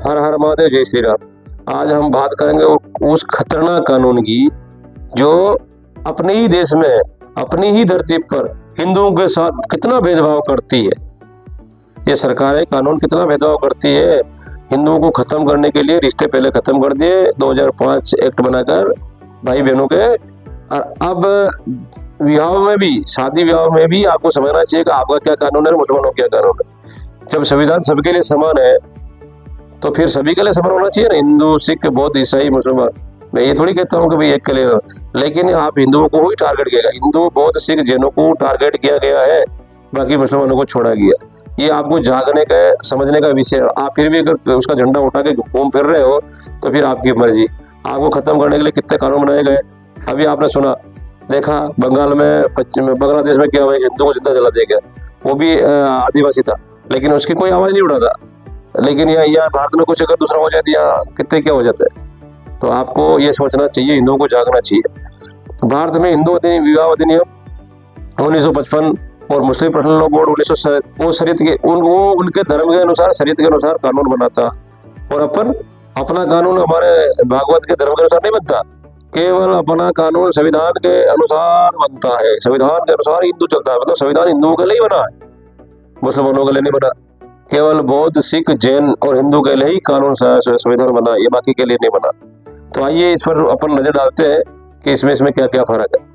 हर हर महादेव, जय श्री राम। आज हम बात करेंगे उस खतरनाक कानून की जो अपने ही देश में, अपनी ही धरती पर हिंदुओं के साथ कितना भेदभाव करती है। ये सरकारें कानून कितना भेदभाव करती है। हिंदुओं को खत्म करने के लिए रिश्ते पहले खत्म कर दिए 2005 एक्ट बनाकर भाई बहनों के। और अब विवाह में भी, शादी विवाह में भी आपको समझना चाहिए कि आपका क्या कानून है और मुसलमानों का क्या कानून है। जब संविधान सबके लिए समान है तो फिर सभी के लिए समान होना चाहिए ना, हिंदू, सिख, बौद्ध, ईसाई, मुसलमान। मैं ये थोड़ी कहता हूँ कि भाई एक के लिए, लेकिन आप हिंदुओं को ही टारगेट किया गया। हिंदू, बौद्ध, सिख, जैनों को टारगेट किया गया है, बाकी मुसलमानों को छोड़ा गया। ये आपको जागने का, समझने का विषय है। आप फिर भी अगर उसका झंडा उठा के घूम फिर रहे हो तो फिर आपकी मर्जी। आपको खत्म करने के लिए कितने कानून बनाए गए। अभी आपने सुना, देखा बंगाल में, बांग्लादेश में क्या हुआ, हिंदू को जिंदा जला दिया गया, वो भी आदिवासी था, लेकिन उसकी कोई आवाज नहीं उठा था। लेकिन यहाँ भारत में कुछ अगर दूसरा हो जाए यहाँ कितने क्या हो जाता है। तो आपको ये सोचना चाहिए, हिंदुओं को जागना चाहिए। भारत में हिंदू विवाह अधिनियम 1955 और मुस्लिम पर्सनल लॉ बोर्ड 1900 वो शरीयत के उनके धर्म के अनुसार, शरीयत के अनुसार कानून बनाता। और अपना कानून हमारे भागवत के धर्म के अनुसार नहीं बनता, केवल अपना कानून संविधान के अनुसार बनता है। संविधान के अनुसार हिंदू चलता है, मतलब संविधान हिंदुओं के लिए बना है, मुसलमानों के लिए नहीं बना। केवल बौद्ध, सिख, जैन और हिंदू के लिए ही कानून संविधान बना, ये बाकी के लिए नहीं बना। तो आइए इस पर अपन नजर डालते हैं कि इसमें क्या क्या फर्क है।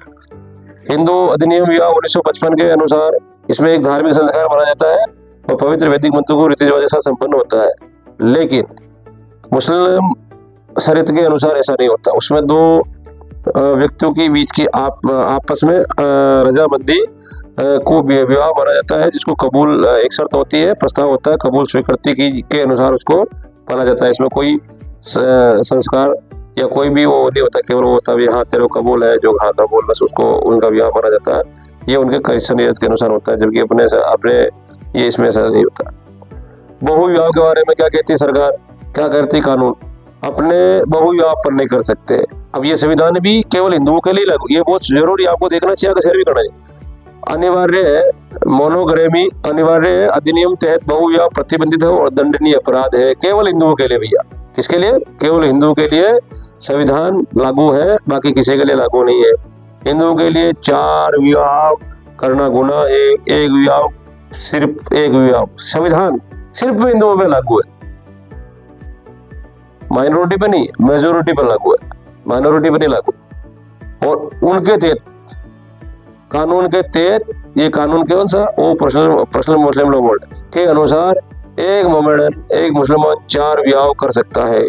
हिंदू अधिनियम विवाह 1955 के अनुसार इसमें एक धार्मिक संस्कार माना जाता है और पवित्र वैदिक मंत्रों को रीति रिवाज के साथ संपन्न होता है। लेकिन मुस्लिम शरीयत के अनुसार ऐसा नहीं होता। उसमें दो व्यक्तियों के बीच की आपस में रजामंदी को विवाह माना जाता है, जिसको कबूल, एक शर्त होती है, प्रस्ताव होता है, कबूल स्वीकृति के अनुसार उसको माना जाता है। इसमें कोई संस्कार या कोई भी वो नहीं होता, केवल वो होता है हाँ तेरे को कबूल है, जो हाँ कबूल, बस उसको उनका विवाह माना जाता है। ये उनके शरीयत के अनुसार होता है, जबकि अपने ये इसमें ऐसा नहीं होता। बहु विवाह के बारे में क्या कहती है सरकार, क्या करती कानून, अपने बहु विवाह पर नहीं कर सकते। अब ये संविधान भी केवल हिंदुओं के लिए लागू, ये बहुत जरूरी आपको देखना चाहिए, शेयर भी करना चाहिए। अनिवार्य है, मोनोग्रामी अनिवार्य है, अधिनियम तहत बहु विवाह प्रतिबंधित है और दंडनीय अपराध है, केवल हिंदुओं के लिए भैया। किसके लिए? केवल हिंदुओं के लिए संविधान लागू है, बाकी किसी के लिए लागू नहीं है। हिंदुओं के लिए 4 विवाह करना गुनाह है, एक विवाह, सिर्फ एक विवाह संविधान सिर्फ हिंदुओं पे लागू है, माइनॉरिटी पे नहीं, मेजोरिटी पे लागू है, माइनॉरिटी पे नहीं लागू। और उनके तहत, कानून के तहत, ये कानून के अनुसार वो पर्सनल मुस्लिम लॉ बोर्ड के अनुसार एक मोमेडन, एक मुसलमान 4 विवाह कर सकता है,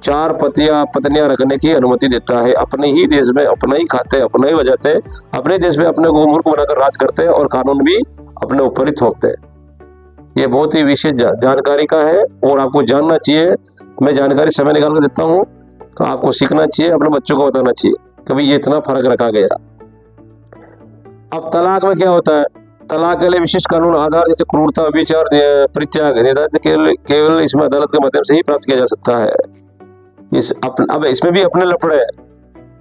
4 पत्नियां रखने की अनुमति देता है। अपने ही देश में अपना ही खाते, अपना ही बजाते, अपने देश में अपने को मूर्ख बनाकर राज करते हैं और कानून भी अपने ऊपर ही थोपते हैं। ये बहुत ही विशेष जानकारी का है और आपको जानना चाहिए। मैं जानकारी समय निकाल कर देता हूँ, तो आपको सीखना चाहिए, अपने बच्चों को बताना चाहिए कि भाई ये इतना फर्क रखा गया। अब तलाक में क्या होता है, तलाक के लिए विशिष्ट कानून आधार जैसे क्रूरता, व्यभिचार, परित्याग, निर्धारित केवल इसमें अदालत के माध्यम से ही प्राप्त किया जा सकता है। अब इसमें भी अपने लफड़े,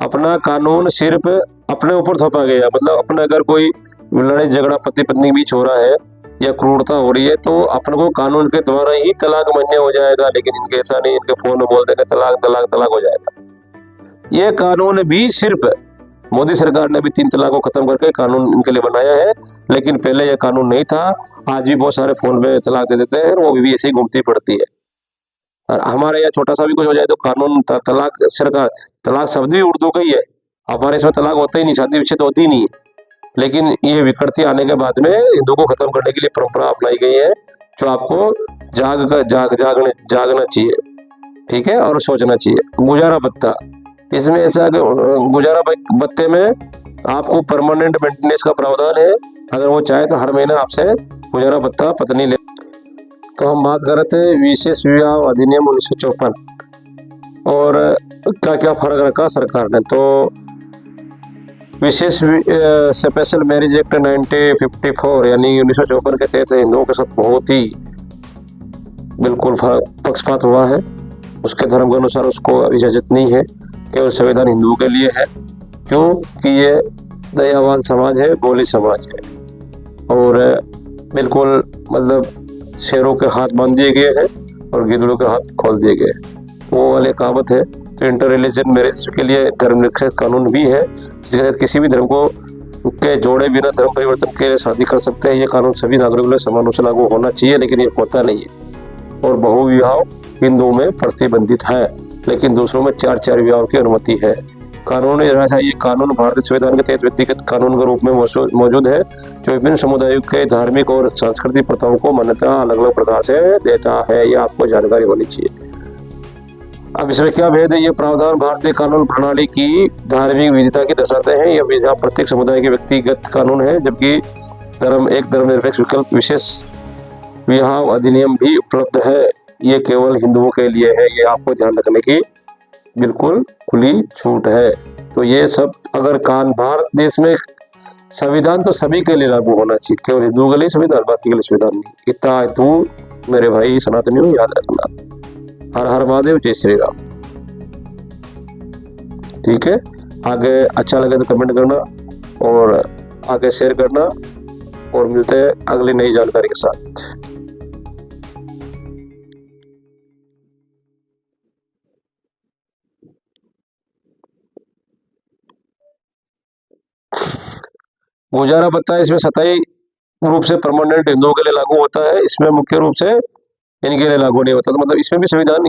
अपना कानून सिर्फ अपने ऊपर थोपा गया। मतलब अपने अगर कोई लड़ाई झगड़ा पति पत्नी के बीच हो रहा है या क्रूरता हो रही है तो अपन को कानून के द्वारा ही तलाक मान्य हो जाएगा, लेकिन इनके ऐसा नहीं, इनके फोन में बोल देंगे तलाक तलाक तलाक हो जाएगा। ये कानून भी सिर्फ मोदी सरकार ने भी 3 तलाक को खत्म करके कानून इनके लिए बनाया है, लेकिन पहले यह कानून नहीं था। आज भी बहुत सारे फोन में तलाक दे देते हैं, वो भी ऐसे ही घूमती पड़ती है। और हमारे यहाँ छोटा सा भी कुछ हो जाए तो कानून तलाक, सरकार, तलाक शब्द भी उर्दू का ही है, हमारे इसमें तलाक होता ही नहीं, शादी विच्छेद होती ही नहीं। लेकिन ये विकृति आने के बाद में हिंदू को खत्म करने के लिए परंपरा अपनाई गई है, जो आपको जागना चाहिए, ठीक है, और सोचना चाहिए। गुजारा भत्ता, इसमें ऐसा गुजारा भत्ते में आपको परमानेंट मेंटेनेंस का प्रावधान है। अगर वो चाहे तो हर महीने आपसे गुजारा भत्ता पत्नी ले। तो हम बात कर रहे थे विशेष विवाह अधिनियम 1954 और क्या क्या फर्क रखा सरकार ने। तो विशेष स्पेशल मैरिज एक्ट 1954 यानी 1954 के तहत हिंदुओं के साथ बहुत ही बिल्कुल पक्षपात हुआ है। उसके धर्म के अनुसार उसको इजाजत नहीं है, केवल संविधान हिंदुओं के लिए है, क्योंकि ये दयावान समाज है, बोली समाज है और बिल्कुल मतलब शेरों के हाथ बांध दिए गए हैं और गिद्धड़ों के हाथ खोल दिए गए, वो वाले कहावत है। तो इंटर रिलीजन मैरिज के लिए धर्मनिरपेक्ष कानून भी है, जिसके तहत किसी भी धर्म को के जोड़े बिना धर्म परिवर्तन के शादी कर सकते हैं। ये कानून सभी नागरिकों के लिए समान रूप से लागू होना चाहिए, लेकिन ये होता नहीं है। और बहुविवाह हिंदुओं में प्रतिबंधित है, लेकिन दूसरों में 4 विवाह की अनुमति है। कानूनी रक्षा, ये कानून भारतीय संविधान के तहत व्यक्तिगत कानून के रूप में मौजूद है, जो विभिन्न समुदायों के धार्मिक और सांस्कृतिक प्रथाओं को मान्यता अलग अलग प्रकार से देता है। ये आपको जानकारी होनी चाहिए। अब इसमें क्या भेद है? ये प्रावधान भारतीय कानून प्रणाली की धार्मिक विविधता की दर्शाते हैं। यह विधा प्रत्येक समुदाय के व्यक्तिगत कानून है, जबकि एक धर्मनिरपेक्ष विकल्प विशेष विवाह अधिनियम भी उपलब्ध है। ये केवल हिंदुओं के लिए है, ये आपको ध्यान रखने की बिल्कुल खुली छूट है। तो ये सब अगर भारत देश में संविधान तो सभी के लिए लागू होना चाहिए, केवल हिंदुओं के लिए संविधान, बाकी के लिए संविधान नहीं। इतना तू मेरे भाई सनातनियों याद रखना। हर हर महादेव, जय श्री राम। ठीक है, आगे अच्छा लगे तो कमेंट करना और आगे शेयर करना, और मिलते हैं अगली नई जानकारी के साथ। गुजारा भत्ता इसमें स्थायी रूप से परमानेंट हिंदुओं के लिए लागू होता है, इसमें मुख्य रूप से इनके लिए लागू नहीं होता। तो मतलब इसमें भी संविधान